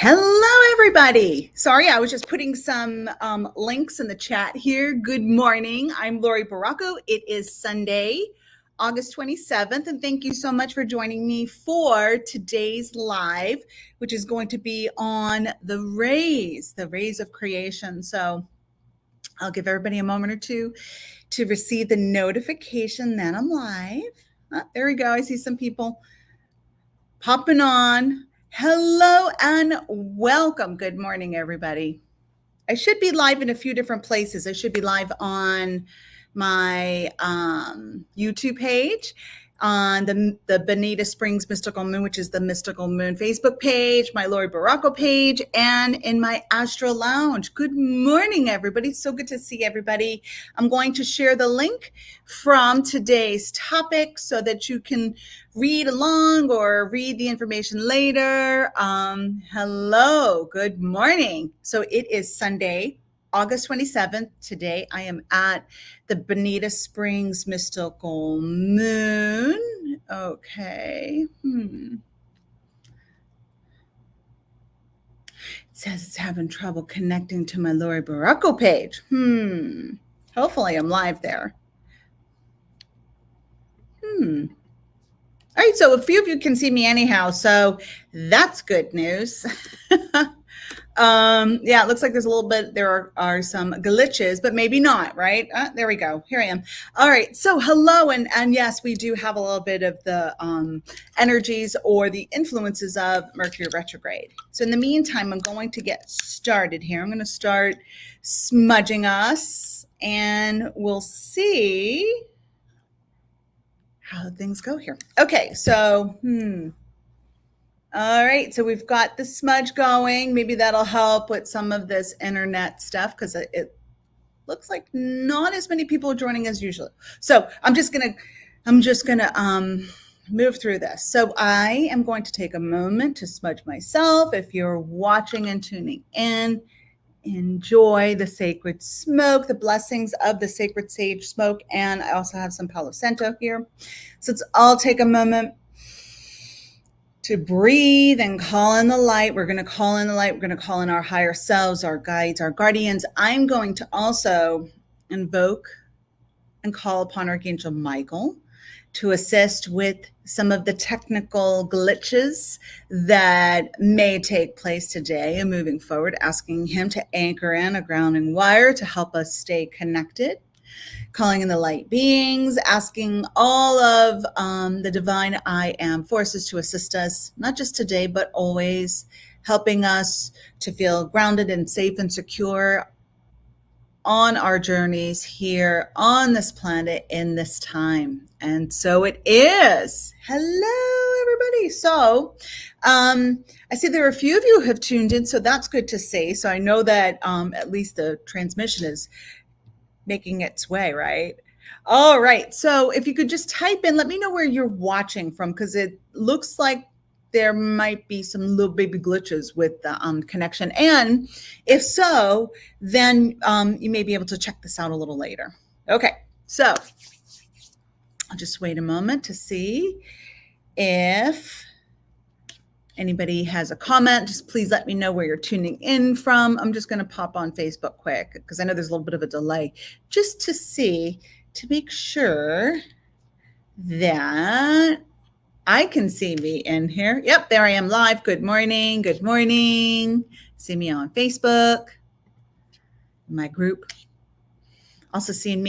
Hello, everybody. Sorry, I was just putting some links in the chat here. Good morning. I'm Laurie Barraco. It is Sunday, August 27th, and thank you so much for joining me for today's live, which is going to be on the rays of creation. So I'll give everybody a moment or two to receive the notification that I'm live. There we go. I see some people popping on. Hello and welcome. Good morning, everybody. I should be live in a few different places. I should be live on my YouTube page, on the Bonita Springs Mystical Moon, which is the Mystical Moon Facebook page, my Laurie Barraco page, and in my Astro Lounge. Good morning, everybody. So good to see everybody. I'm going to share the link from today's topic so that you can read along or read the information later. Hello, good morning. So it is Sunday, August 27th. Today I am at the Bonita Springs Mystical Moon. Okay. It says it's having trouble connecting to my Laurie Barraco page. Hopefully I'm live there. All right, so a few of you can see me anyhow, so that's good news. Yeah, it looks like there's a little bit, there are some glitches, but maybe not, right? There we go. Here I am. All right, so hello, and yes, we do have a little bit of the energies or the influences of Mercury retrograde. So in the meantime, I'm going to get started here. I'm going to start smudging us, and we'll see how things go here. Okay, so, all right, so we've got the smudge going. Maybe that'll help with some of this internet stuff because it looks like not as many people are joining as usual. So I'm just gonna move through this. So I am going to take a moment to smudge myself. If you're watching and tuning in, enjoy the sacred smoke, the blessings of the sacred sage smoke, and I also have some Palo Santo here. So let's all take a moment to breathe and call in the light. We're going to call in the light. We're going to call in our higher selves, our guides, our guardians. I'm going to also invoke and call upon Archangel Michael to assist with some of the technical glitches that may take place today and moving forward, asking him to anchor in a grounding wire to help us stay connected. Calling in the light beings, asking all of the divine I am forces to assist us, not just today, but always, helping us to feel grounded and safe and secure on our journeys here on this planet in this time. And so it is. Hello, everybody. So I see there are a few of you who have tuned in, so that's good to see. So I know that at least the transmission is making its way, right? All right. So if you could just type in, let me know where you're watching from, because it looks like there might be some little baby glitches with the connection. And if so, then you may be able to check this out a little later. Okay. So I'll just wait a moment to see if anybody has a comment. Just please let me know where you're tuning in from. I'm just going to pop on Facebook quick because I know there's a little bit of a delay, just to see, to make sure that I can see me in here. Yep, there I am live. Good morning. Good morning. See me on Facebook, my group. Also seeing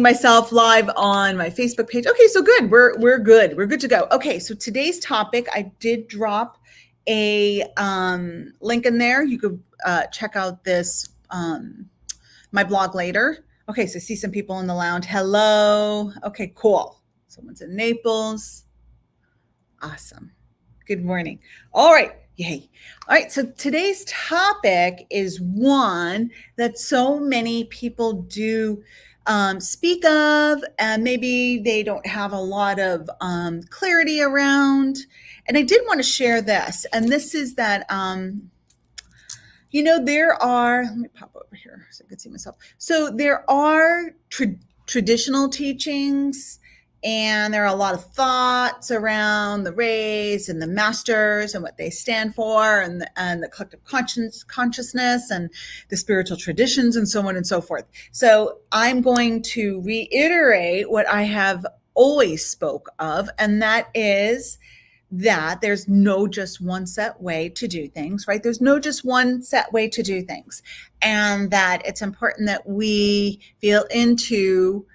myself live on my Facebook page. Okay, so good. We're good. We're good to go. Okay, so today's topic, I did drop a link in there. You could check out this my blog later. Okay, so I see some people in the lounge. Hello. Okay, cool. Someone's in Naples. Awesome. Good morning. All right. Yay. All right. So today's topic is one that so many people do speak of, and maybe they don't have a lot of clarity around. And I did want to share this. And this is that, there are, let me pop over here so I can see myself. So there are traditional teachings And there are a lot of thoughts around the rays and the masters and what they stand for, and the collective consciousness and the spiritual traditions and so on and so forth. So I'm going to reiterate what I have always spoke of, and that is that there's no just one set way to do things, right? There's no just one set way to do things. And that it's important that we feel into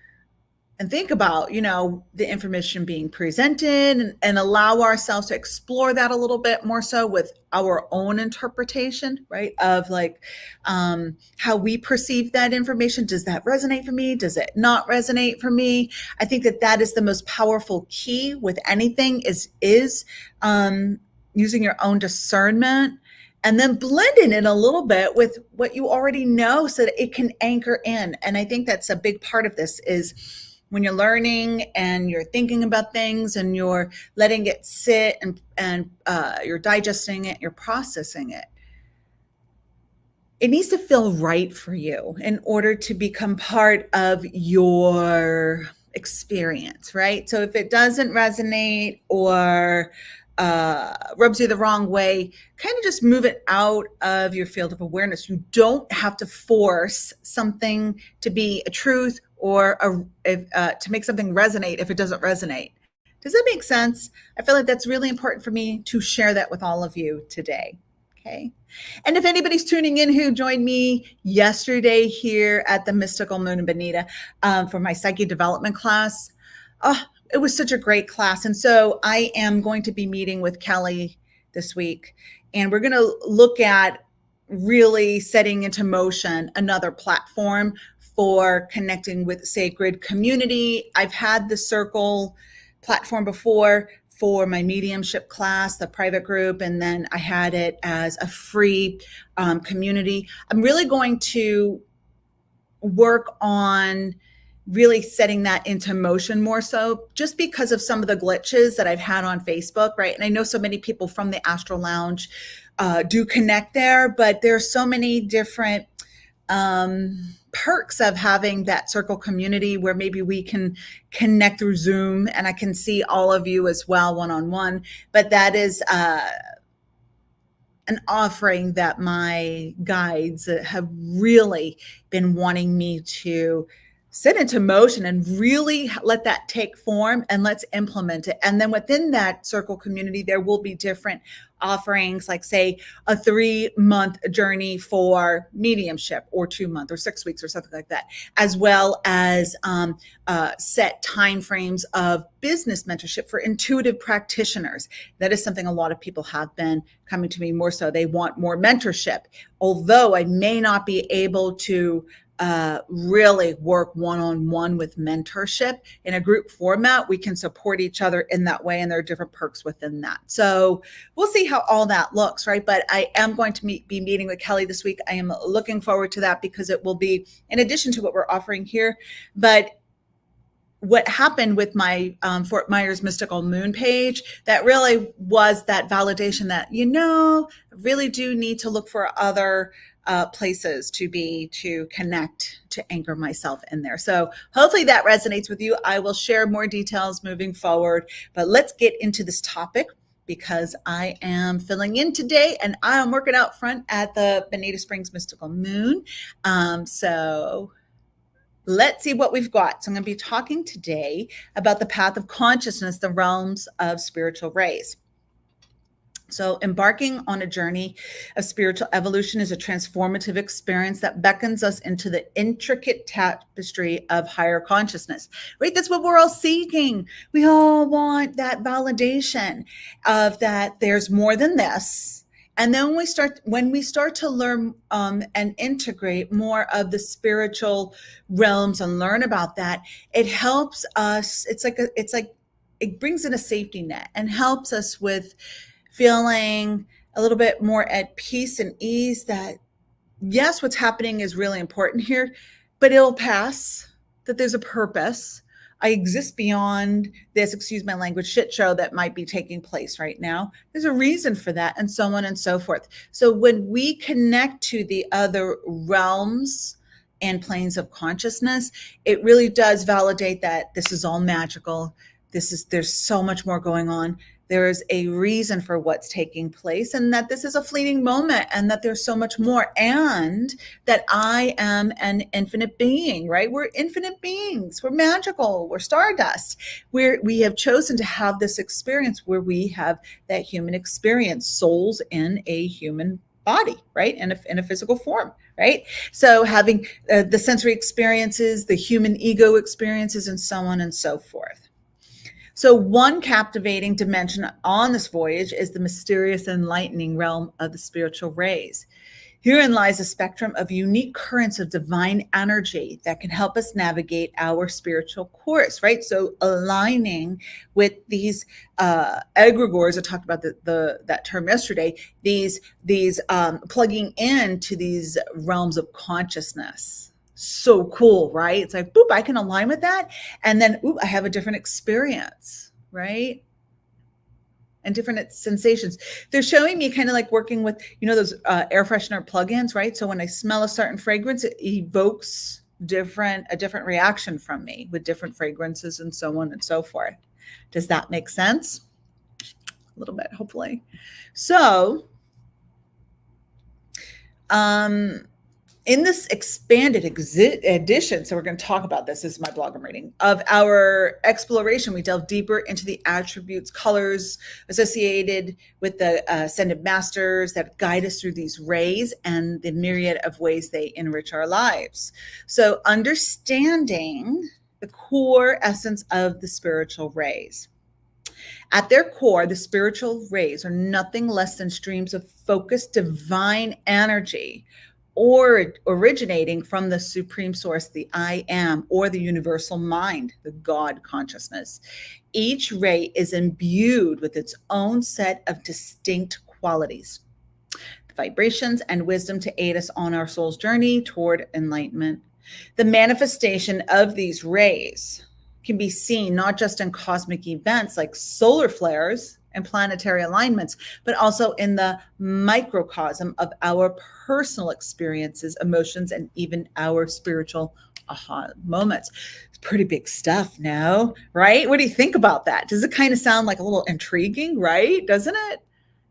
and think about, the information being presented, and allow ourselves to explore that a little bit more so with our own interpretation, right? Of like how we perceive that information. Does that resonate for me? Does it not resonate for me? I think that is the most powerful key with anything is using your own discernment and then blending it a little bit with what you already know so that it can anchor in. And I think that's a big part of this is when you're learning and you're thinking about things and you're letting it sit and you're digesting it, you're processing it. It needs to feel right for you in order to become part of your experience, right? So if it doesn't resonate or rubs you the wrong way, kind of just move it out of your field of awareness. You don't have to force something to be a truth or to make something resonate if it doesn't resonate. Does that make sense? I feel like that's really important for me to share that with all of you today. Okay. And if anybody's tuning in who joined me yesterday here at the Mystical Moon in Bonita for my psyche development class, it was such a great class. And so I am going to be meeting with Kelly this week, and we're going to look at really setting into motion another platform for connecting with sacred community. I've had the circle platform before for my mediumship class, the private group, and then I had it as a free community. I'm really going to work on really setting that into motion more so, just because of some of the glitches that I've had on Facebook, right? And I know so many people from the Astral Lounge do connect there, but there's so many different perks of having that circle community where maybe we can connect through Zoom and I can see all of you as well one-on-one. But that is an offering that my guides have really been wanting me to set into motion and really let that take form, and let's implement it. And then within that circle community, there will be different offerings, like say a 3-month journey for mediumship, or 2-month or 6 weeks or something like that, as well as set timeframes of business mentorship for intuitive practitioners. That is something a lot of people have been coming to me more so. They want more mentorship. Although I may not be able to really work one-on-one with mentorship in a group format, we can support each other in that way, and there are different perks within that. So we'll see how all that looks, right? But I am going to be meeting with Kelly this week. I am looking forward to that because it will be in addition to what we're offering here. But what happened with my Fort Myers Mystical Moon page, that really was that validation that, I really do need to look for other places to connect, to anchor myself in there. So hopefully that resonates with you. I will share more details moving forward, but let's get into this topic because I am filling in today and I am working out front at the Bonita Springs Mystical Moon. So let's see what we've got. So I'm going to be talking today about the path of consciousness, the realms of spiritual rays. So embarking on a journey of spiritual evolution is a transformative experience that beckons us into the intricate tapestry of higher consciousness, right? That's what we're all seeking. We all want that validation of that there's more than this. And then when we start to learn and integrate more of the spiritual realms and learn about that, it helps us. It's like it brings in a safety net and helps us with feeling a little bit more at peace and ease that, yes, what's happening is really important here, but it'll pass, that there's a purpose. I exist beyond this, excuse my language, shit show that might be taking place right now. There's a reason for that, and so on and so forth. So when we connect to the other realms and planes of consciousness, it really does validate that this is all magical. There's so much more going on. There is a reason for what's taking place, and that this is a fleeting moment, and that there's so much more, and that I am an infinite being, right? We're infinite beings. We're magical. We're stardust. We have chosen to have this experience where we have that human experience, souls in a human body, right? In a physical form, right? So having the sensory experiences, the human ego experiences, and so on and so forth. So one captivating dimension on this voyage is the mysterious enlightening realm of the spiritual rays. Herein lies a spectrum of unique currents of divine energy that can help us navigate our spiritual course, right? So aligning with these egregores, I talked about that term yesterday, these plugging into these realms of consciousness. So cool, right? It's like, boop, I can align with that. And then, oop, I have a different experience, right? And different sensations. They're showing me kind of like working with, those air freshener plugins, right? So when I smell a certain fragrance, it evokes a different reaction from me with different fragrances and so on and so forth. Does that make sense? A little bit, hopefully. So, in this expanded edition, so we're going to talk about this is my blog I'm reading, of our exploration, we delve deeper into the attributes, colors associated with the ascended masters that guide us through these rays and the myriad of ways they enrich our lives. So understanding the core essence of the spiritual rays. At their core, the spiritual rays are nothing less than streams of focused divine energy, or originating from the supreme source, the I am, or the universal mind, the God consciousness. Each ray is imbued with its own set of distinct qualities, vibrations, and wisdom to aid us on our soul's journey toward enlightenment. The manifestation of these rays can be seen not just in cosmic events like solar flares and planetary alignments, but also in the microcosm of our personal experiences, emotions, and even our spiritual aha moments. It's pretty big stuff, no? Right? What do you think about that? Does it kind of sound like a little intriguing, right? Doesn't it?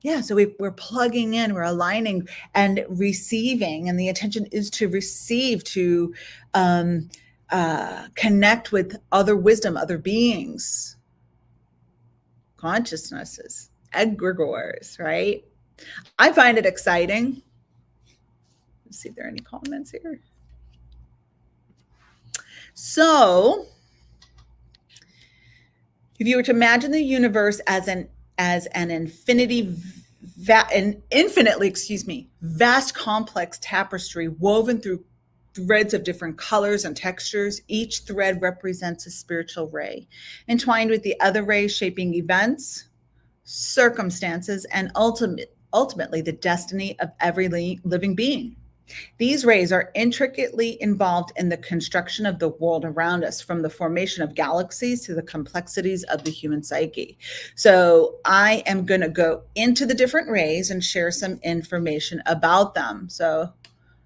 Yeah, so we're plugging in, we're aligning and receiving, and the intention is to receive, to connect with other wisdom, other beings, consciousnesses, egregores, right? I find it exciting. Let's see if there are any comments here. So, if you were to imagine the universe as an infinitely, vast, complex tapestry woven through threads of different colors and textures, each thread represents a spiritual ray, entwined with the other rays, shaping events, circumstances, and ultimately the destiny of every living being. These rays are intricately involved in the construction of the world around us, from the formation of galaxies to the complexities of the human psyche. So I am going to go into the different rays and share some information about them. So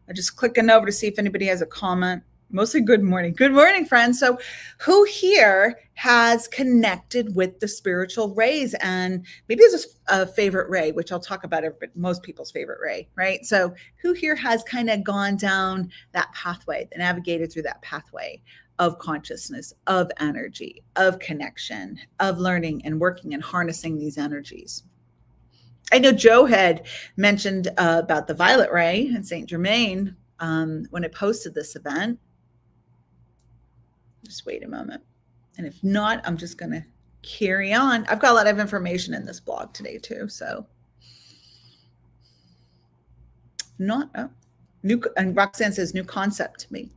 I'm just clicking over to see if anybody has a comment. Mostly good morning. Good morning, friends. So who here has connected with the spiritual rays? And maybe there's a favorite ray, which I'll talk about, most people's favorite ray, right? So who here has kind of gone down that pathway, navigated through that pathway of consciousness, of energy, of connection, of learning and working and harnessing these energies? I know Joe had mentioned about the violet ray in Saint Germain when I posted this event. Just wait a moment. And if not, I'm just going to carry on. I've got a lot of information in this blog today too. So new, and Roxanne says new concept to me.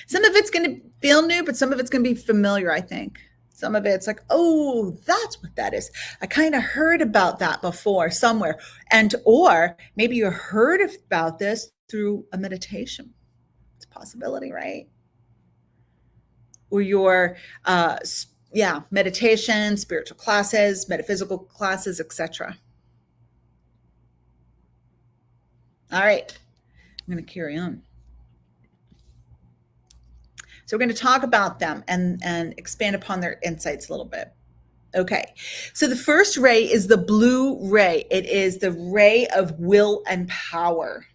Some of it's going to feel new, but some of it's going to be familiar, I think. Some of it's like, oh, that's what that is. I kind of heard about that before somewhere. Or maybe you heard about this through a meditation. It's a possibility, right? Or your, meditation, spiritual classes, metaphysical classes, etc. All right, I'm going to carry on. So we're going to talk about them and expand upon their insights a little bit. Okay, so the first ray is the blue ray. It is the ray of will and power.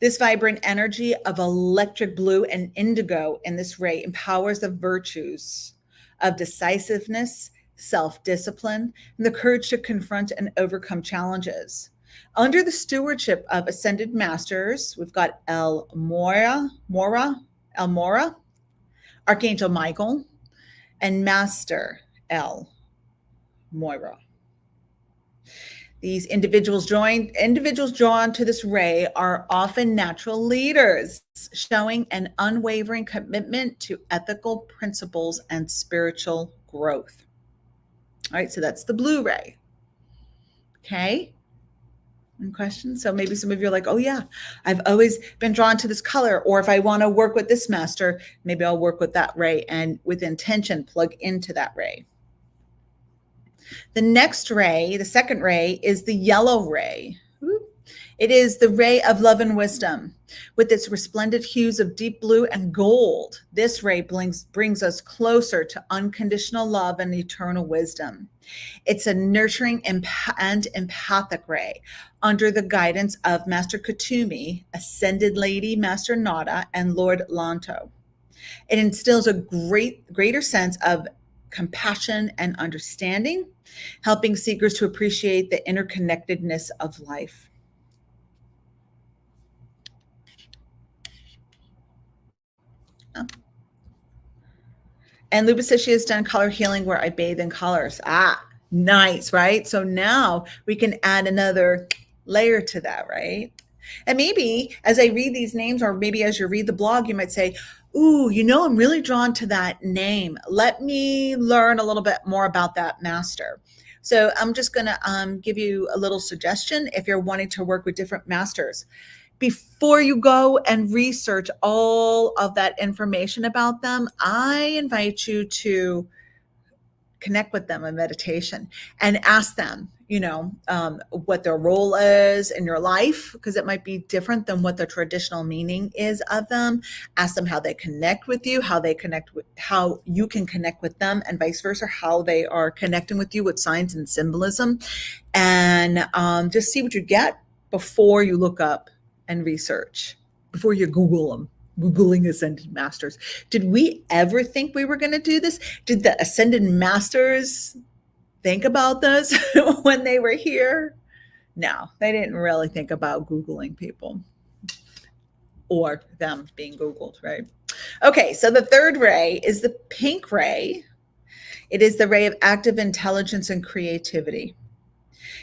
This vibrant energy of electric blue and indigo in this ray empowers the virtues of decisiveness, self-discipline, and the courage to confront and overcome challenges. Under the stewardship of ascended masters, we've got El Mora, Archangel Michael, and Master El Moira. These individuals drawn to this ray are often natural leaders, showing an unwavering commitment to ethical principles and spiritual growth. All right, so that's the blue ray. Okay. Any questions? So maybe some of you are like, oh yeah, I've always been drawn to this color. Or if I want to work with this master, maybe I'll work with that ray and with intention, plug into that ray. The next ray, the second ray, is the yellow ray. It is the ray of love and wisdom. With its resplendent hues of deep blue and gold, this ray brings us closer to unconditional love and eternal wisdom. It's a nurturing and empathic ray under the guidance of Master Katumi, Ascended Lady Master Nada, and Lord Lanto. It instills a greater sense of compassion and understanding, helping seekers to appreciate the interconnectedness of life. And Lupus says she has done color healing where I bathe in colors. Nice, right? So now we can add another layer to that, right? And maybe as I read these names, or maybe as you read the blog, you might say, ooh, I'm really drawn to that name. Let me learn a little bit more about that master. So I'm just going to give you a little suggestion if you're wanting to work with different masters. Before you go and research all of that information about them, I invite you to connect with them in meditation and ask them, what their role is in your life, because it might be different than what the traditional meaning is of them. Ask them how they connect with you, how you can connect with them, and vice versa, how they are connecting with you with signs and symbolism, and just see what you get before you look up and research, before you Google them. Googling Ascended Masters. Did we ever think we were going to do this? Did the Ascended Masters think about this when they were here? No, they didn't really think about Googling people or them being Googled, right? Okay, so the third ray is the pink ray. It is the ray of active intelligence and creativity.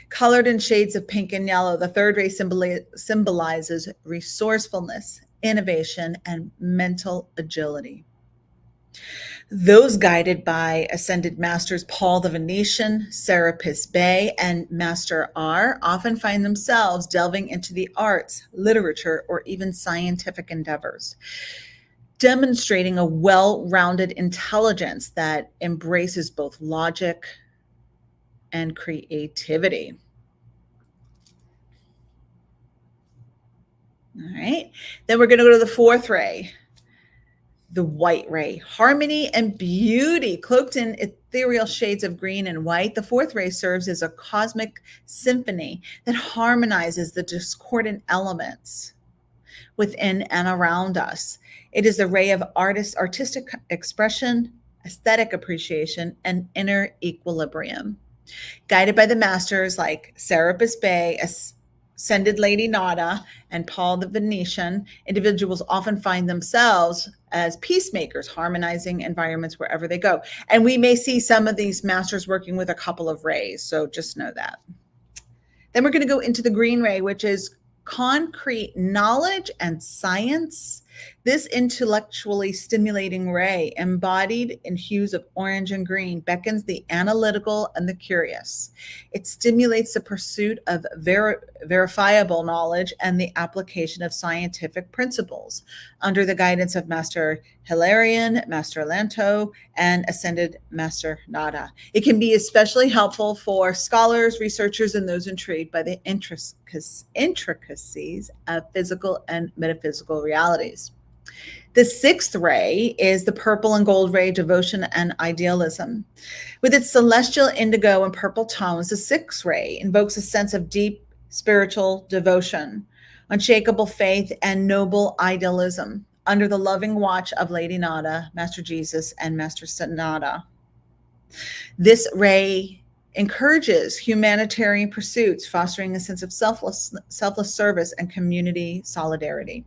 Colored in shades of pink and yellow, the third ray symbolizes resourcefulness, innovation, and mental agility. Those guided by Ascended Masters Paul the Venetian, Serapis Bey, and Master R often find themselves delving into the arts, literature, or even scientific endeavors, demonstrating a well-rounded intelligence that embraces both logic and creativity. All right, then we're going to go to the fourth ray, the white ray. Harmony and beauty cloaked in ethereal shades of green and white. The fourth ray serves as a cosmic symphony that harmonizes the discordant elements within and around us. It is the ray of artistic expression, aesthetic appreciation, and inner equilibrium. Guided by the masters like Serapis Bey, Ascended Lady Nada, and Paul the Venetian, individuals often find themselves as peacemakers, harmonizing environments wherever they go. And we may see some of these masters working with a couple of rays, so just know that. Then we're going to go into the green ray, which is concrete knowledge and science. This intellectually stimulating ray, embodied in hues of orange and green, beckons the analytical and the curious. It stimulates the pursuit of verifiable knowledge and the application of scientific principles under the guidance of Master Hilarion, Master Lanto, and Ascended Master Nada. It can be especially helpful for scholars, researchers, and those intrigued by the intricacies of physical and metaphysical realities. The sixth ray is the purple and gold ray, devotion and idealism. With its celestial indigo and purple tones, the sixth ray invokes a sense of deep spiritual devotion, unshakable faith, and noble idealism under the loving watch of Lady Nada, Master Jesus, and Master Sanada. This ray encourages humanitarian pursuits, fostering a sense of selfless service and community solidarity.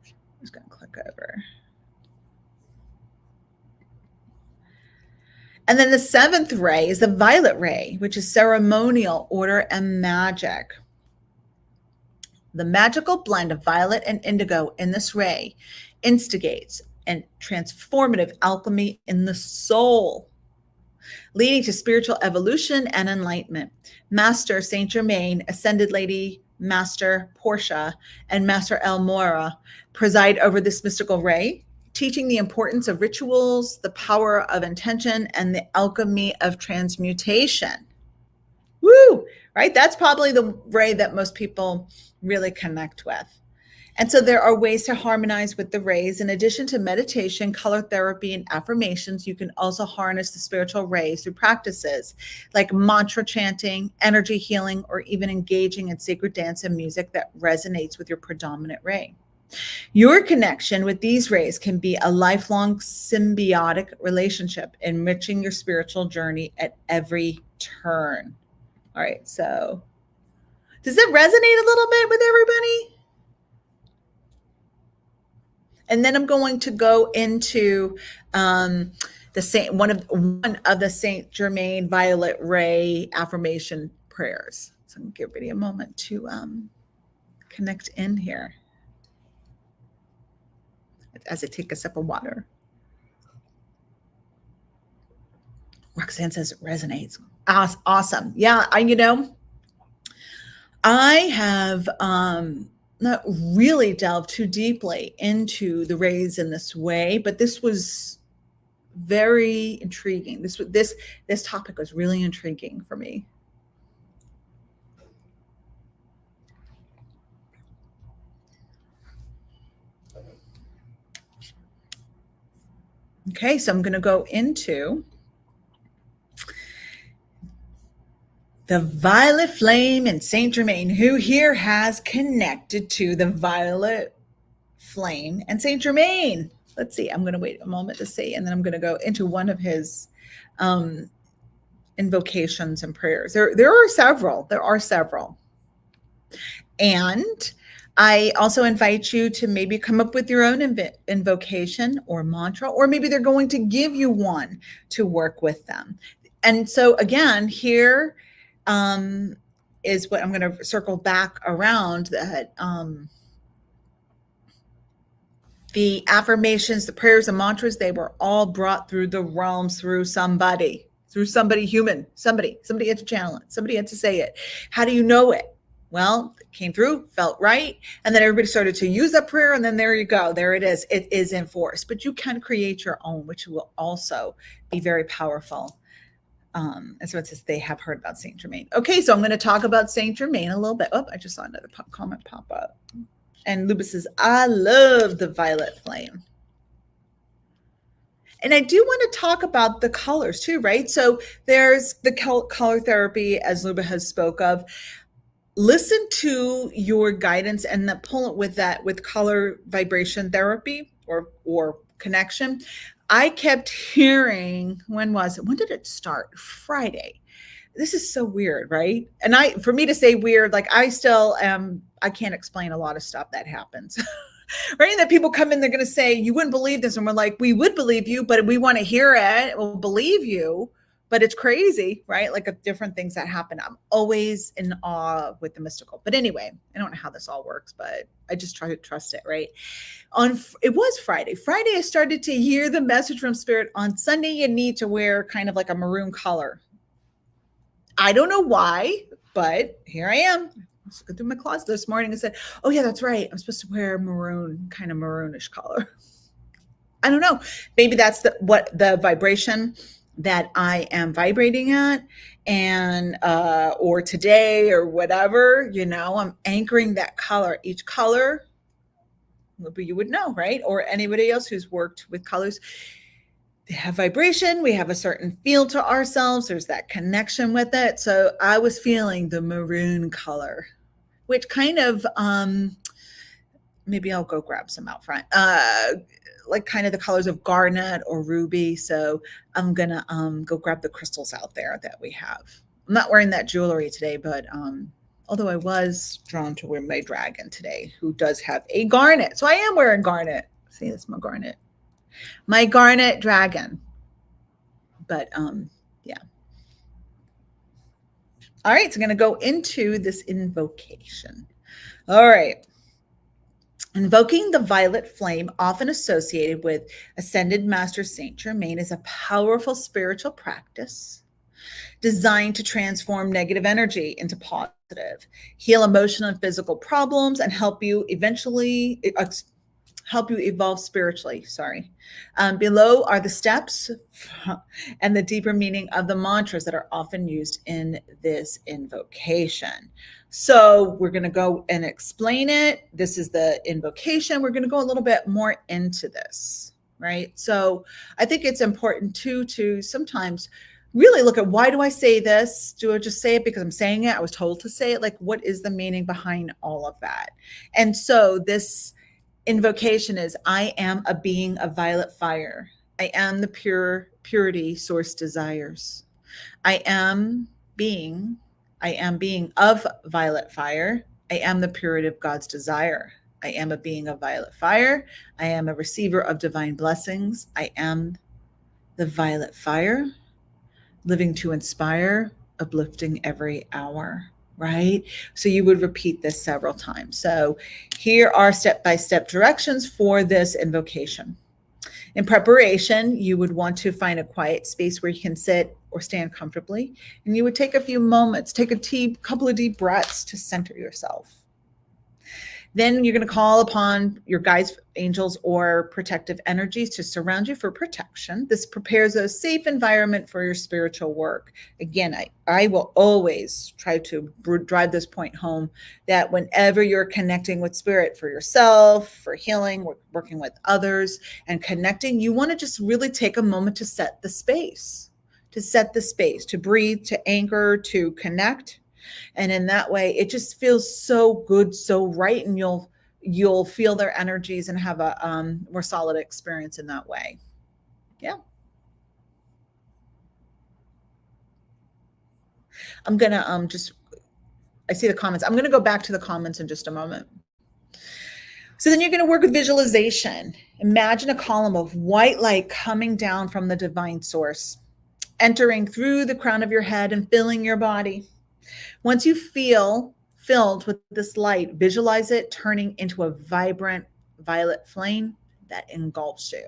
I'm just going to click over. And then the seventh ray is the violet ray, which is ceremonial, order, and magic. The magical blend of violet and indigo in this ray instigates a transformative alchemy in the soul, leading to spiritual evolution and enlightenment. Master Saint Germain, Ascended Lady Master Portia, and Master El Mora preside over this mystical ray, teaching the importance of rituals, the power of intention, and the alchemy of transmutation. Woo! Right? That's probably the ray that most people really connect with. And so there are ways to harmonize with the rays. In addition to meditation, color therapy, and affirmations, you can also harness the spiritual rays through practices like mantra chanting, energy healing, or even engaging in sacred dance and music that resonates with your predominant ray. Your connection with these rays can be a lifelong symbiotic relationship, enriching your spiritual journey at every turn. All right, so does it resonate a little bit with everybody? And then I'm going to go into one of the Saint Germain Violet Ray affirmation prayers. So I'm going to give everybody a moment to connect in here as I take a sip of water. Roxanne says it resonates. Awesome. Yeah, I have not really delved too deeply into the rays in this way, but this was very intriguing. This topic was really intriguing for me. Okay, so I'm going to go into the violet flame in Saint Germain. Who here has connected to the violet flame and Saint Germain? Let's see. I'm going to wait a moment to see, and then I'm going to go into one of his invocations and prayers. There are several. And I also invite you to maybe come up with your own invocation or mantra, or maybe they're going to give you one to work with them. And so again, here is what I'm going to circle back around, that the affirmations, the prayers and mantras, they were all brought through the realms through somebody human. Somebody had to channel it. Somebody had to say it. How do you know it? Well, it came through, felt right. And then everybody started to use that prayer. And then there you go. There it is. It is in force. But you can create your own, which will also be very powerful. And so it says they have heard about Saint Germain. Okay, so I'm going to talk about Saint Germain a little bit. Oh, I just saw another comment pop up. And Lupus says, I love the violet flame. And I do want to talk about the colors too, right? So there's the color therapy, as Luba has spoke of. Listen to your guidance and pull it with color vibration therapy or connection. I kept hearing, when did it start? Friday. This is so weird, right? And for me to say weird, like I still am, I can't explain a lot of stuff that happens. Right? And that people come in, they're going to say, you wouldn't believe this. And we're like, we would believe you, but we want to hear it. We'll believe you, but it's crazy, right? Like different things that happen. I'm always in awe with the mystical. But anyway, I don't know how this all works, but I just try to trust it, right? It was Friday. Friday, I started to hear the message from Spirit. On Sunday, you need to wear kind of like a maroon color. I don't know why, but here I am. I was going through my closet this morning and said, oh yeah, that's right. I'm supposed to wear maroon, kind of maroonish color. I don't know. Maybe that's the vibration that I am vibrating at, and or today or whatever, I'm anchoring that color. Each color You would know, right? Or anybody else who's worked with colors. They have vibration. We have a certain feel to ourselves. There's that connection with it. So I was feeling the maroon color, which kind of, maybe I'll go grab some out front. Like kind of the colors of garnet or ruby. So I'm gonna go grab the crystals out there that we have. I'm not wearing that jewelry today, but although I was drawn to wear my dragon today, who does have a garnet. So I am wearing garnet. See, that's my garnet dragon. But yeah. All right, so I'm gonna go into this invocation. All right. Invoking the violet flame, often associated with Ascended Master Saint Germain, is a powerful spiritual practice designed to transform negative energy into positive, heal emotional and physical problems, and help you evolve spiritually. Sorry. Below are the steps and the deeper meaning of the mantras that are often used in this invocation. So we're going to go and explain it. This is the invocation. We're going to go a little bit more into this, right? So I think it's important too to sometimes really look at, why do I say this? Do I just say it because I'm saying it? I was told to say it. Like, what is the meaning behind all of that? And so this invocation is, I am a being of violet fire. I am the purity source desires. I am being of violet fire. I am the purity of God's desire. I am a being of violet fire. I am a receiver of divine blessings. I am the violet fire, living to inspire, uplifting every hour. Right? So you would repeat this several times. So here are step-by-step directions for this invocation. In preparation, you would want to find a quiet space where you can sit or stand comfortably. And you would take a few moments, take a couple of deep breaths to center yourself. Then you're going to call upon your guides, angels, or protective energies to surround you for protection. This prepares a safe environment for your spiritual work. Again, I will always try to drive this point home, that whenever you're connecting with spirit for yourself, for healing, working with others, and connecting, you want to just really take a moment to set the space, to breathe, to anchor, to connect. And in that way, it just feels so good, so right, and you'll feel their energies and have a more solid experience in that way. Yeah. I'm gonna I see the comments. I'm gonna go back to the comments in just a moment. So then you're going to work with visualization. Imagine a column of white light coming down from the divine source, entering through the crown of your head and filling your body. Once you feel filled with this light, visualize it turning into a vibrant violet flame that engulfs you.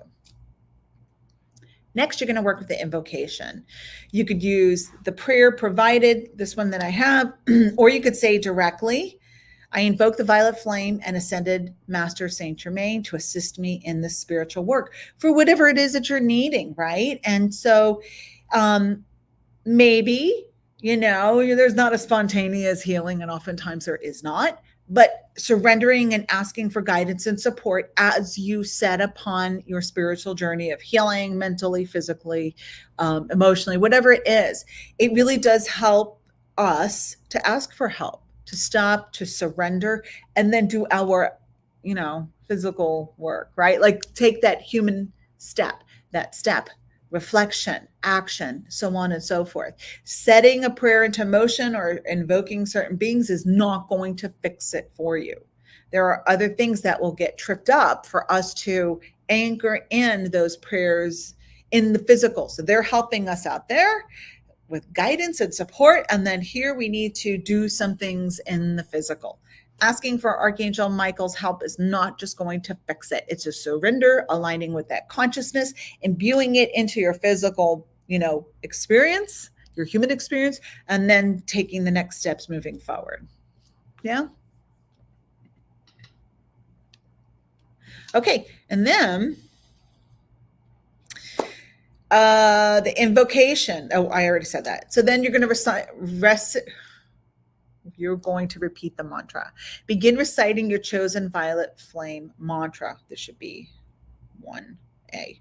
Next, you're going to work with the invocation. You could use the prayer provided, this one that I have, or you could say directly, I invoke the violet flame and Ascended Master Saint Germain to assist me in this spiritual work for whatever it is that you're needing, right? And so maybe, there's not a spontaneous healing, and oftentimes there is not, but surrendering and asking for guidance and support as you set upon your spiritual journey of healing, mentally, physically, emotionally, whatever it is, it really does help us to ask for help, to stop, to surrender, and then do our, physical work, right? Like take that human step, reflection, action, so on and so forth. Setting a prayer into motion or invoking certain beings is not going to fix it for you. There are other things that will get tripped up for us to anchor in those prayers in the physical. So they're helping us out there with guidance and support. And then here we need to do some things in the physical. Asking for Archangel Michael's help is not just going to fix it. It's a surrender, aligning with that consciousness, imbuing it into your physical, experience, your human experience, and then taking the next steps moving forward. Yeah. Okay. And then the invocation. Oh, I already said that. So then you're going to You're going to repeat the mantra. Begin reciting your chosen violet flame mantra. This should be 1A.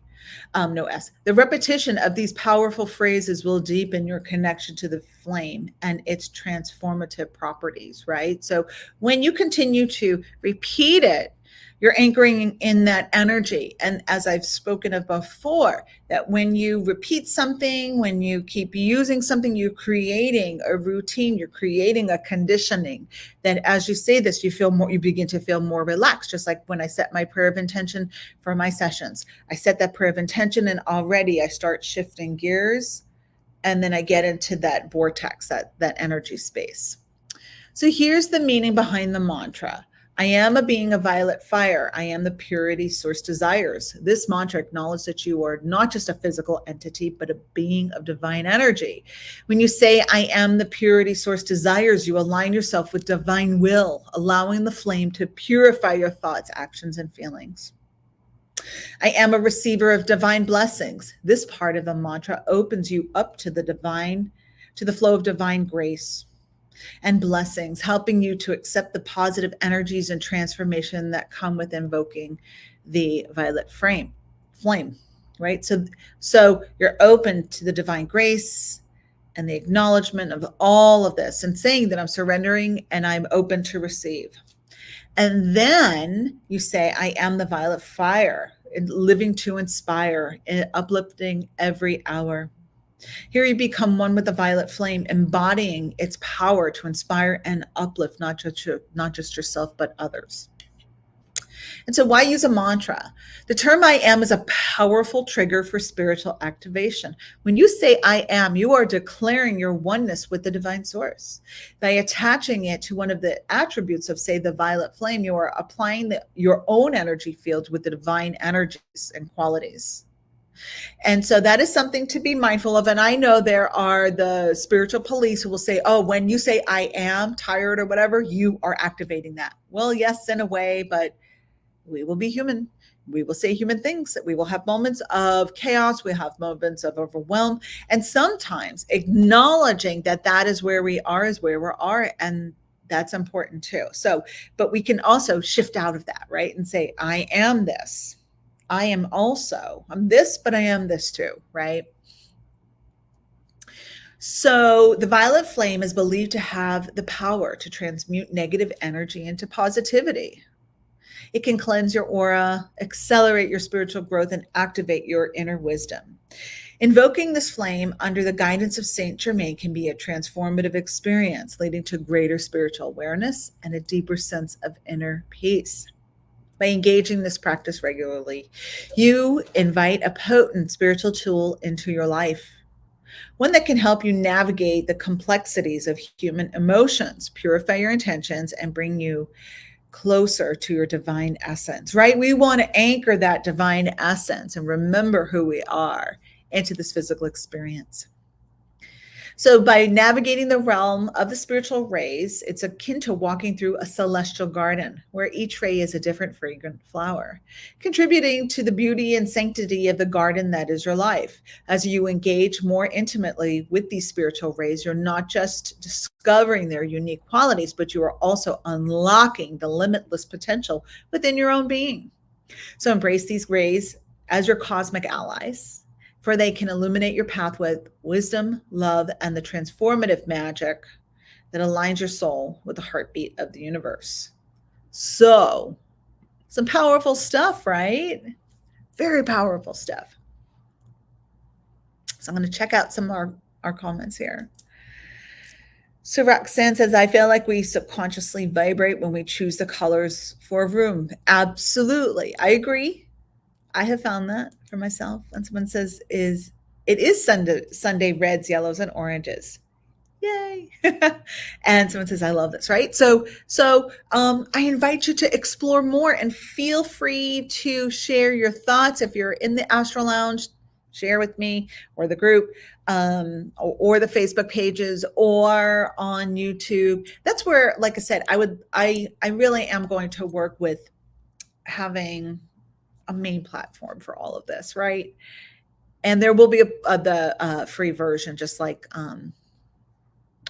No S. The repetition of these powerful phrases will deepen your connection to the flame and its transformative properties, right? So when you continue to repeat it, you're anchoring in that energy. And as I've spoken of before, that when you repeat something, when you keep using something, you're creating a routine, you're creating a conditioning. That as you say this, you feel more, you begin to feel more relaxed. Just like when I set my prayer of intention for my sessions, I set that prayer of intention and already I start shifting gears, and then I get into that vortex, that energy space. So here's the meaning behind the mantra. I am a being of violet fire. I am the purity source desires. This mantra acknowledges that you are not just a physical entity, but a being of divine energy. When you say, I am the purity source desires, you align yourself with divine will, allowing the flame to purify your thoughts, actions, and feelings. I am a receiver of divine blessings. This part of the mantra opens you up to the divine, to the flow of divine grace and blessings, helping you to accept the positive energies and transformation that come with invoking the violet flame, right? So you're open to the divine grace and the acknowledgement of all of this and saying that I'm surrendering and I'm open to receive. And then you say, I am the violet fire, living to inspire, uplifting every hour. Here you become one with the violet flame, embodying its power to inspire and uplift not just yourself, but others. And so why use a mantra? The term I am is a powerful trigger for spiritual activation. When you say I am, you are declaring your oneness with the divine source. By attaching it to one of the attributes of, say, the violet flame, you are applying your own energy field with the divine energies and qualities. And so that is something to be mindful of. And I know there are the spiritual police who will say, oh, when you say I am tired or whatever, you are activating that. Well, yes, in a way, but we will be human. We will say human things. We will have moments of chaos. We have moments of overwhelm. And sometimes acknowledging that that is where we are is where we are. And that's important too. So, but we can also shift out of that, right? And say, I am this. I am also, I'm this, but I am this too, right? So the violet flame is believed to have the power to transmute negative energy into positivity. It can cleanse your aura, accelerate your spiritual growth, and activate your inner wisdom. Invoking this flame under the guidance of Saint Germain can be a transformative experience, leading to greater spiritual awareness and a deeper sense of inner peace. By engaging this practice regularly, you invite a potent spiritual tool into your life, one that can help you navigate the complexities of human emotions, purify your intentions, and bring you closer to your divine essence, right? We want to anchor that divine essence and remember who we are into this physical experience. So by navigating the realm of the spiritual rays, it's akin to walking through a celestial garden where each ray is a different fragrant flower, contributing to the beauty and sanctity of the garden that is your life. As you engage more intimately with these spiritual rays, you're not just discovering their unique qualities, but you are also unlocking the limitless potential within your own being. So embrace these rays as your cosmic allies, for they can illuminate your path with wisdom, love, and the transformative magic that aligns your soul with the heartbeat of the universe. So, some powerful stuff, right? Very powerful stuff. So I'm going to check out some of our comments here. So Roxanne says, I feel like we subconsciously vibrate when we choose the colors for a room. Absolutely. I agree. I have found that for myself. And someone says, it is Sunday reds, yellows, and oranges. Yay. And someone says, I love this, right? So I invite you to explore more and feel free to share your thoughts. If you're in the Astral Lounge, share with me or the group, or the Facebook pages or on YouTube. That's where, like I said, I really am going to work with having a main platform for all of this, right? And there will be the free version, just like on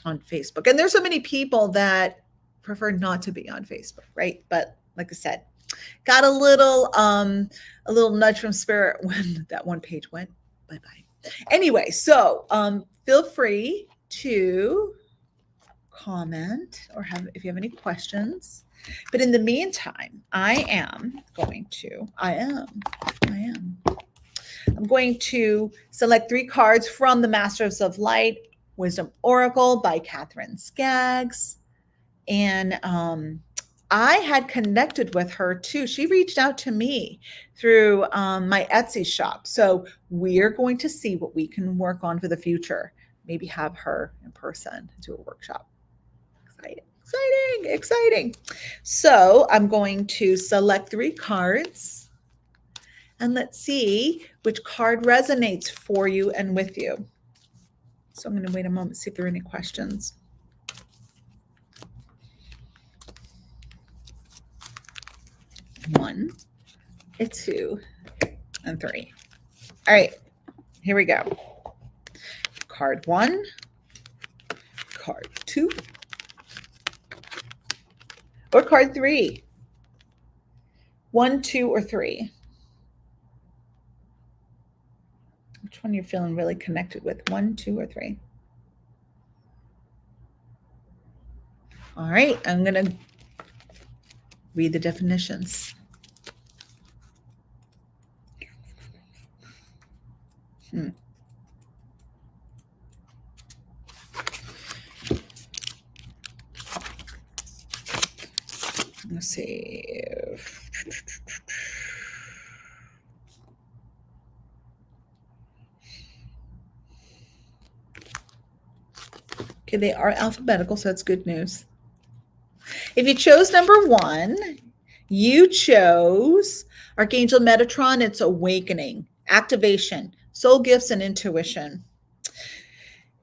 on Facebook. And there's so many people that prefer not to be on Facebook, right? But like I said, got a little nudge from spirit when that one page went bye-bye. Anyway, so feel free to comment or if you have any questions. But in the meantime, I'm going to select 3 cards from the Masters of Light Wisdom Oracle by Catherine Skaggs. And I had connected with her too. She reached out to me through my Etsy shop. So we're going to see what we can work on for the future. Maybe have her in person, do a workshop. Exciting. So I'm going to select 3 cards and let's see which card resonates for you and with you. So I'm going to wait a moment, see if there are any questions. One, 2, and 3. All right, here we go. Card 1, card 2, or card 3. 1, 2, or 3. Which one you're feeling really connected with? 1, 2, or 3. All right, I'm going to read the definitions. Let's see. Okay, they are alphabetical, so that's good news. If you chose number 1, you chose Archangel Metatron. It's awakening, activation, soul gifts, and intuition.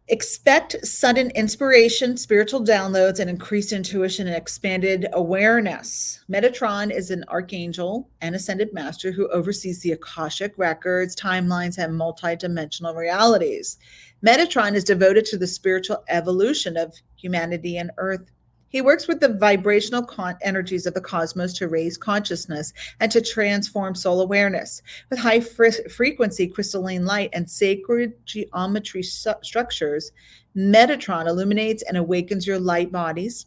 Expect sudden inspiration, spiritual downloads, and increased intuition and expanded awareness. Metatron is an archangel and ascended master who oversees the Akashic records, timelines, and multidimensional realities. Metatron is devoted to the spiritual evolution of humanity and Earth. He works with the vibrational energies of the cosmos to raise consciousness and to transform soul awareness. With high frequency crystalline light and sacred geometry structures, Metatron illuminates and awakens your light bodies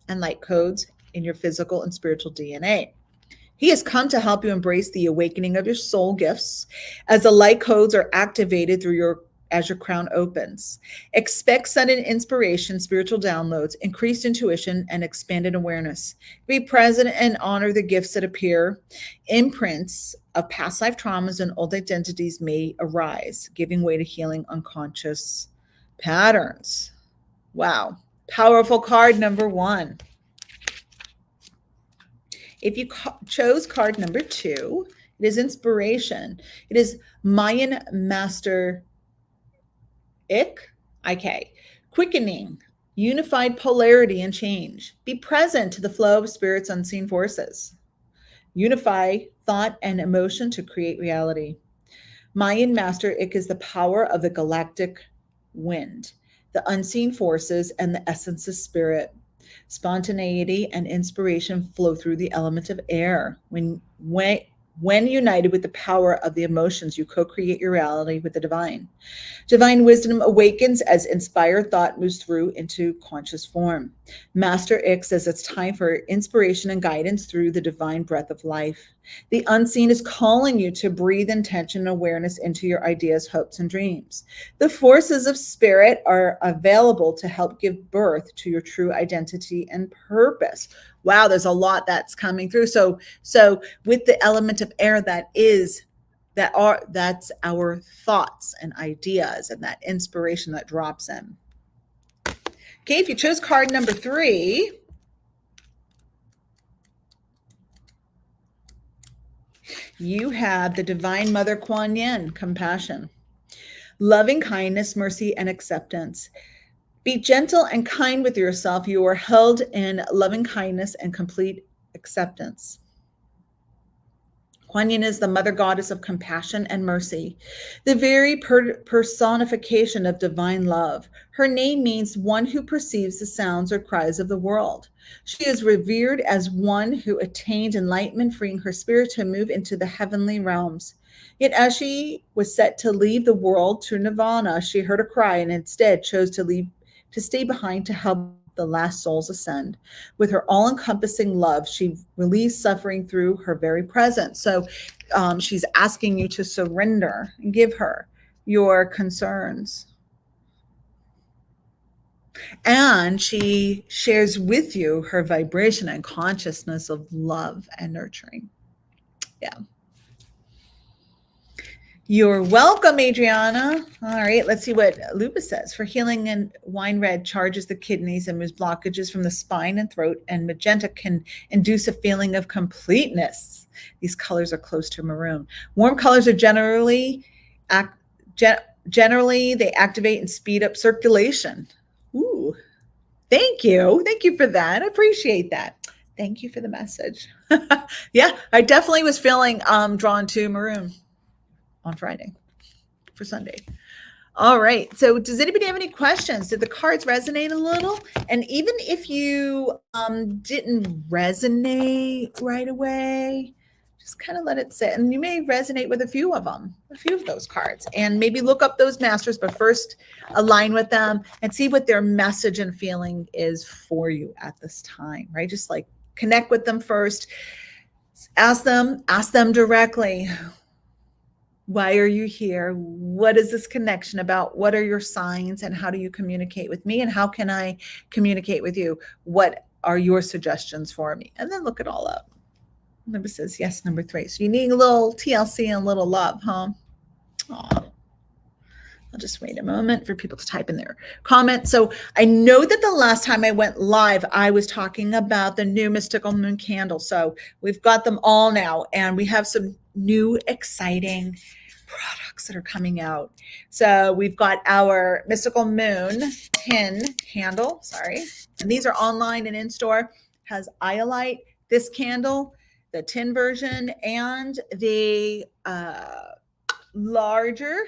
and light codes in your physical and spiritual DNA. He has come to help you embrace the awakening of your soul gifts as the light codes are activated as your crown opens. Expect sudden inspiration, spiritual downloads, increased intuition, and expanded awareness. Be present and honor the gifts that appear. Imprints of past life traumas and old identities may arise, giving way to healing unconscious patterns. Wow. Powerful card number 1. If you chose card number 2, it is inspiration. It is Mayan Master Ik, quickening, unified polarity and change. Be present to the flow of spirit's unseen forces. Unify thought and emotion to create reality. Mayan Master Ik is the power of the galactic wind, the unseen forces, and the essence of spirit. Spontaneity and inspiration flow through the element of air. When united with the power of the emotions, you co-create your reality with the divine. Divine wisdom awakens as inspired thought moves through into conscious form. Master Ik says it's time for inspiration and guidance through the divine breath of life. The unseen is calling you to breathe intention and awareness into your ideas, hopes, and dreams. The forces of spirit are available to help give birth to your true identity and purpose. Wow, there's a lot that's coming through. So with the element of air, that's our thoughts and ideas and that inspiration that drops in. Okay, if you chose card number 3, you have the Divine Mother Kuan Yin, compassion, loving kindness, mercy, and acceptance. Be gentle and kind with yourself. You are held in loving kindness and complete acceptance. Kuan Yin is the mother goddess of compassion and mercy, the very personification of divine love. Her name means one who perceives the sounds or cries of the world. She is revered as one who attained enlightenment, freeing her spirit to move into the heavenly realms. Yet, as she was set to leave the world to nirvana, she heard a cry and instead chose to stay behind to help the last souls ascend. With her all encompassing love, she relieves suffering through her very presence. So she's asking you to surrender and give her your concerns. And she shares with you her vibration and consciousness of love and nurturing. Yeah. You're welcome, Adriana. All right, let's see what Lupus says. For healing, and wine red charges the kidneys and moves blockages from the spine and throat, and magenta can induce a feeling of completeness. These colors are close to maroon. Warm colors are generally they activate and speed up circulation. Ooh, thank you. Thank you for that. I appreciate that. Thank you for the message. Yeah, I definitely was feeling drawn to maroon on Friday for Sunday. All right. So does anybody have any questions? Did the cards resonate a little? And even if you didn't resonate right away, just kind of let it sit. And you may resonate with a few of them, a few of those cards. And maybe look up those masters, but first align with them and see what their message and feeling is for you at this time, right? Just like connect with them first. Ask them directly. Why are you here? What is this connection about? What are your signs and how do you communicate with me? And how can I communicate with you? What are your suggestions for me? And then look it all up. Number says yes, number 3. So you need a little TLC and a little love, huh? Aw. I'll just wait a moment for people to type in their comments. So I know that the last time I went live, I was talking about the new Mystical Moon candle. So we've got them all now, and we have some new exciting products that are coming out. So we've got our Mystical Moon tin candle, and these are online and in store. Has iolite, this candle, the tin version, and the larger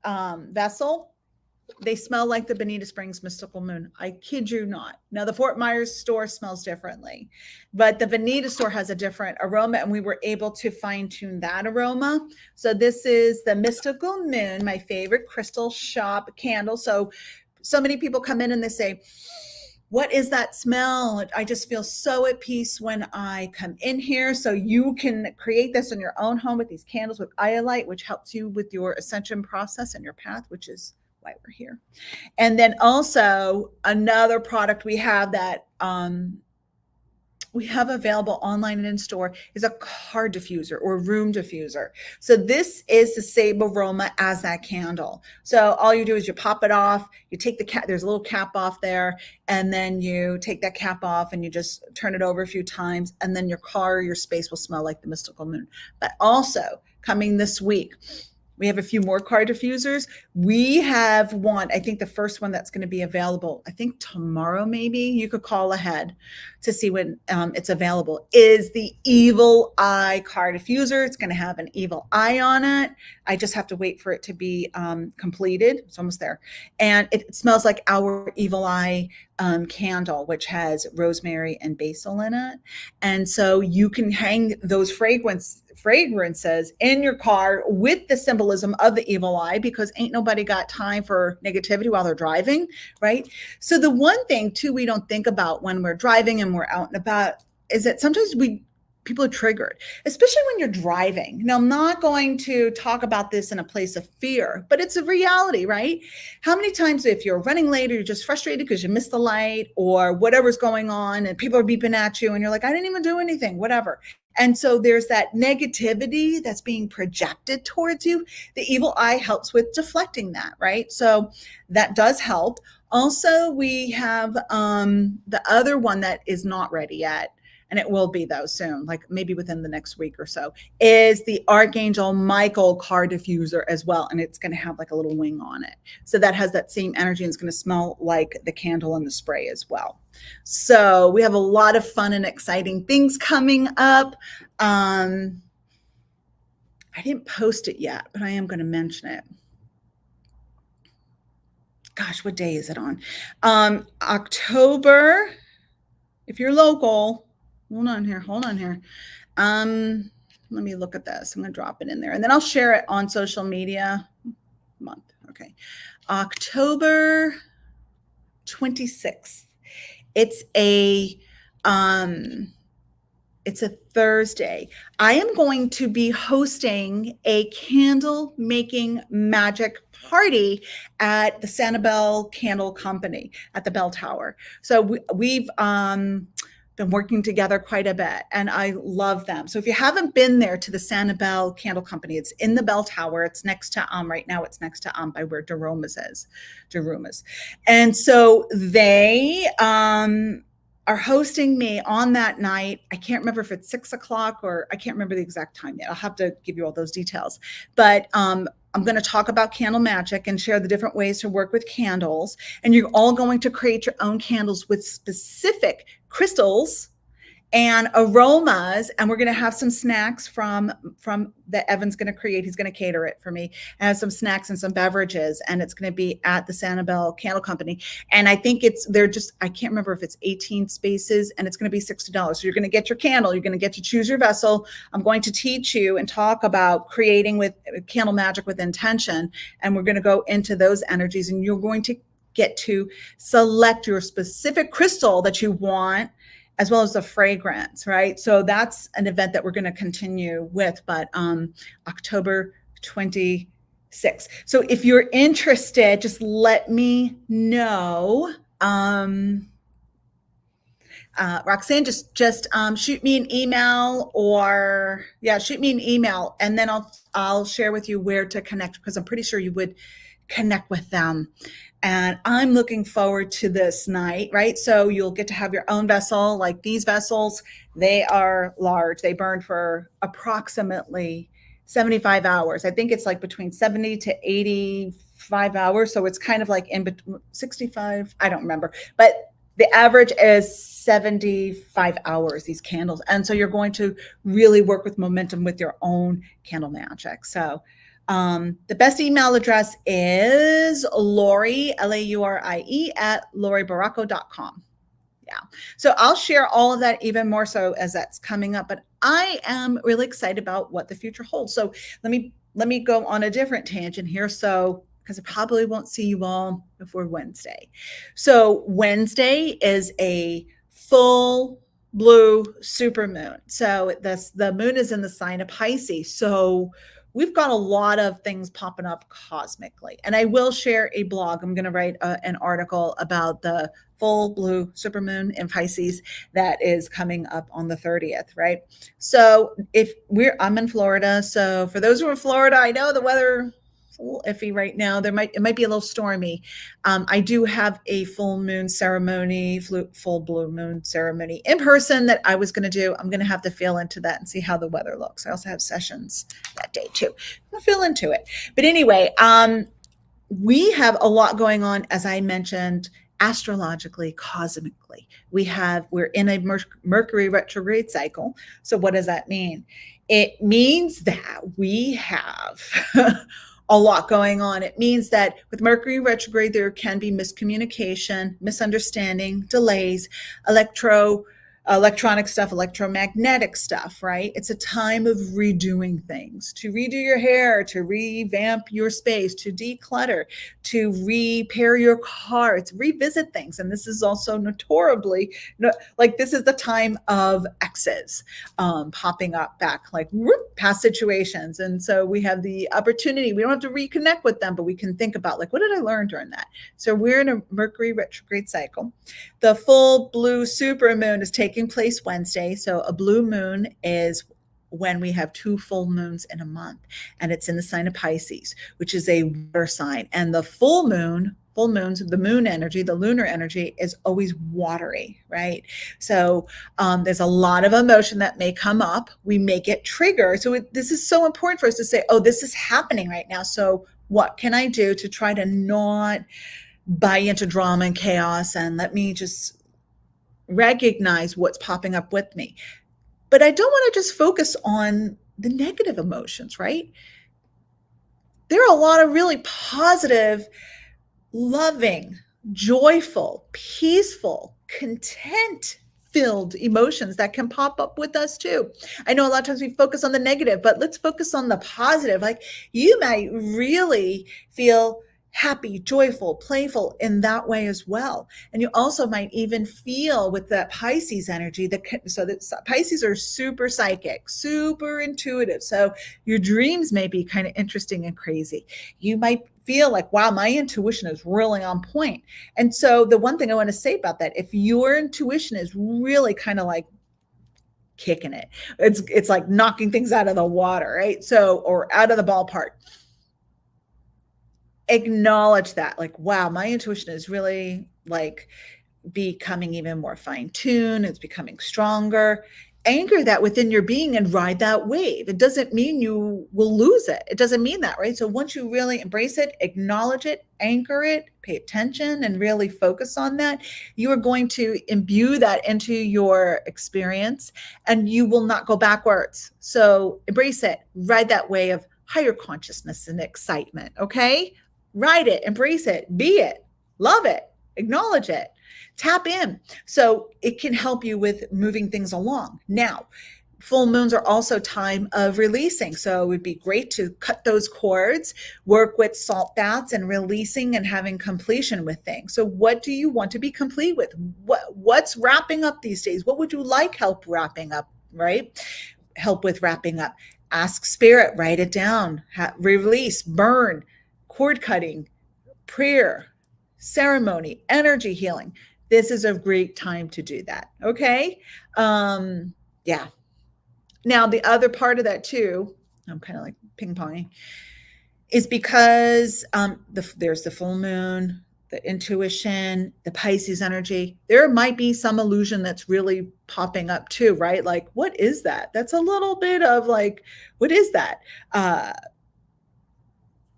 vessel. They smell like the Bonita Springs Mystical Moon. I kid you not. Now, the Fort Myers store smells differently, but the Bonita store has a different aroma, and we were able to fine tune that aroma. So this is the Mystical Moon, my favorite crystal shop candle. So many people come in and they say, what is that smell? I just feel so at peace when I come in here. So you can create this in your own home with these candles with iolite, which helps you with your ascension process and your path, which is why we're here. And then also another product we have that we have available online and in store is a car diffuser or room diffuser. So this is the same aroma as that candle. So all you do is you pop it off, you take the cap, there's a little cap off there, and then you take that cap off and you just turn it over a few times, and then your car, your space will smell like the Mystical Moon. But also coming this week, we have a few more car diffusers. We have one, I think the first one that's going to be available, I think tomorrow, maybe you could call ahead to see when it's available, is the Evil Eye car diffuser. It's going to have an evil eye on it. I just have to wait for it to be completed. It's almost there. And it smells like our Evil Eye candle, which has rosemary and basil in it. And so you can hang those fragrances in your car with the symbolism of the evil eye, because ain't nobody got time for negativity while they're driving, right? So the one thing too we don't think about when we're driving and we're out and about is that sometimes people are triggered, especially when you're driving. Now, I'm not going to talk about this in a place of fear, but it's a reality, right? How many times if you're running late or you're just frustrated because you missed the light or whatever's going on and people are beeping at you and you're like, I didn't even do anything, whatever. And so there's that negativity that's being projected towards you. The evil eye helps with deflecting that, right? So that does help. Also, we have the other one that is not ready yet, and it will be though soon, like maybe within the next week or so, is the Archangel Michael car diffuser as well. And it's going to have like a little wing on it. So that has that same energy and it's going to smell like the candle and the spray as well. So we have a lot of fun and exciting things coming up. I didn't post it yet, but I am going to mention it. Gosh, what day is it on? October, if you're local, hold on here. Let me look at this. I'm going to drop it in there and then I'll share it on social media month. Okay. October 26th. It's a Thursday. I am going to be hosting a candle making magic party at the Sanibel Candle Company at the Bell Tower. So we've been working together quite a bit and I love them. So if you haven't been there to the Sanibel Candle Company, it's in the Bell Tower. It's next to right now it's next to by where Daruma's is. And so they are hosting me on that night. I can't remember if it's 6:00 or I can't remember the exact time yet. I'll have to give you all those details. But I'm going to talk about candle magic and share the different ways to work with candles. And you're all going to create your own candles with specific crystals and aromas, and we're going to have some snacks from that Evan's going to create. He's going to cater it for me, and some snacks and some beverages, and it's going to be at the Sanibel Candle Company. And I think I can't remember if it's 18 spaces, and it's going to be $60. So you're going to get your candle, you're going to get to choose your vessel. I'm going to teach you and talk about creating with candle magic with intention, and we're going to go into those energies, and you're going to get to select your specific crystal that you want, as well as the fragrance, right? So that's an event that we're going to continue with, but October 26th. So if you're interested, just let me know. Roxanne, just shoot me an email shoot me an email, and then I'll share with you where to connect, because I'm pretty sure you would connect with them. And I'm looking forward to this night, right? So you'll get to have your own vessel. Like these vessels, they are large. They burn for approximately 75 hours. I think it's like between 70 to 85 hours. So it's kind of like in between 65. I don't remember, but the average is 75 hours, these candles. And so you're going to really work with momentum with your own candle magic. So the best email address is Laurie, Laurie, at lauriebarraco.com. Yeah. So I'll share all of that even more so as that's coming up, but I am really excited about what the future holds. So let me go on a different tangent here. So, because I probably won't see you all before Wednesday. So Wednesday is a full blue supermoon. So the moon is in the sign of Pisces. So we've got a lot of things popping up cosmically. And I will share a blog. I'm going to write an article about the full blue supermoon in Pisces that is coming up on the 30th, right? So I'm in Florida. So for those who are in Florida, I know the weather is a little iffy right now. It might be a little stormy. I do have a full moon ceremony, full blue moon ceremony in person that I was going to do. I'm going to have to feel into that and see how the weather looks. I also have sessions that day too. I'll feel into it. But anyway, we have a lot going on, as I mentioned, astrologically, cosmically. We're in a Mercury retrograde cycle. So what does that mean? It means that we have a lot going on. It means that with Mercury retrograde, there can be miscommunication, misunderstanding, delays, electronic stuff, electromagnetic stuff, right? It's a time of redoing things, to redo your hair, to revamp your space, to declutter, to repair your car. It's revisit things. And this is also notoriously, this is the time of exes popping up back, like past situations. And so we have the opportunity, we don't have to reconnect with them, but we can think about what did I learn during that? So we're in a Mercury retrograde cycle. The full blue supermoon is taking place Wednesday. So a blue moon is when we have two full moons in a month, and it's in the sign of Pisces, which is a water sign. And the full moons, the moon energy, the lunar energy is always watery, right? So there's a lot of emotion that may come up. We may get triggered. So this is so important for us to say, oh, this is happening right now. So what can I do to try to not buy into drama and chaos, and let me just recognize what's popping up with me? But I don't want to just focus on the negative emotions, right? There are a lot of really positive, loving, joyful, peaceful, content filled emotions that can pop up with us too. I know a lot of times we focus on the negative, but let's focus on the positive. Like you might really feel happy, joyful, playful in that way as well. And you also might even feel with that Pisces energy so that Pisces are super psychic, super intuitive. So your dreams may be kind of interesting and crazy. You might feel like, wow, my intuition is really on point. And so the one thing I want to say about that, if your intuition is really kind of like kicking it, it's like knocking things out of the water, right? So, or out of the ballpark, acknowledge that, like, wow, my intuition is really like becoming even more fine-tuned, it's becoming stronger. Anchor that within your being and ride that wave. It doesn't mean you will lose it. It doesn't mean that, right? So once you really embrace it, acknowledge it, anchor it, pay attention, and really focus on that, you are going to imbue that into your experience and you will not go backwards. So embrace it, ride that wave of higher consciousness and excitement, okay? Ride it, embrace it, be it, love it, acknowledge it. Tap in. So it can help you with moving things along. Now, full moons are also time of releasing. So it would be great to cut those cords, work with salt baths and releasing and having completion with things. So what do you want to be complete with? What's wrapping up these days? What would you like help wrapping up, right? Help with wrapping up. Ask spirit, write it down, release, burn, cord cutting, prayer, ceremony, energy healing. This is a great time to do that. Okay. Yeah. Now, the other part of that too, I'm kind of like ping ponging, is because there's the full moon, the intuition, the Pisces energy. There might be some illusion that's really popping up too, right? Like, what is that? That's a little bit of like, what is that?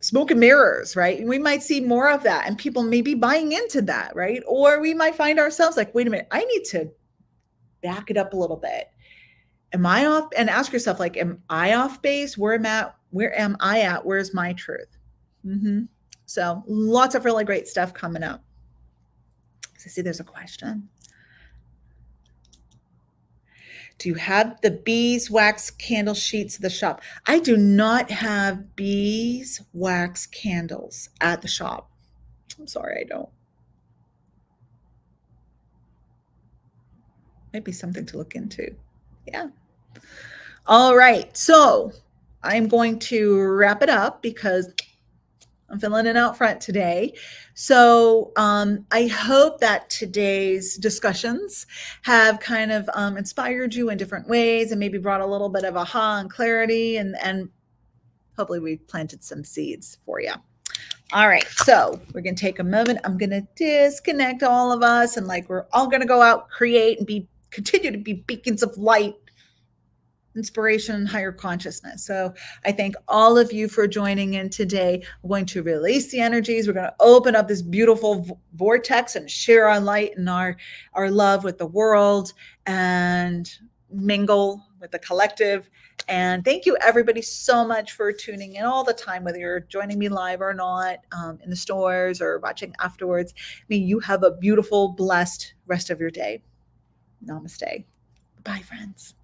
Smoke and mirrors, right? We might see more of that and people may be buying into that, right? Or we might find ourselves like, wait a minute, I need to back it up a little bit. Am I off? And ask yourself, like, am I off base? Where am I at? Where's my truth? Mm-hmm. So lots of really great stuff coming up. So see, there's a question. Do you have the beeswax candle sheets at the shop? I do not have beeswax candles at the shop. I'm sorry, I don't. Might be something to look into. Yeah. All right. So I'm going to wrap it up because I'm feeling it out front today. So I hope that today's discussions have kind of inspired you in different ways and maybe brought a little bit of aha and clarity, and hopefully we've planted some seeds for you. All right, so we're going to take a moment. I'm going to disconnect all of us, and like we're all going to go out, create, and continue to be beacons of light, inspiration, and higher consciousness. So I thank all of you for joining in today. We're going to release the energies. We're going to open up this beautiful vortex and share our light and our love with the world and mingle with the collective. And thank you everybody so much for tuning in all the time, whether you're joining me live or not, in the stores or watching afterwards. May you have a beautiful, blessed rest of your day. Namaste. Bye, friends.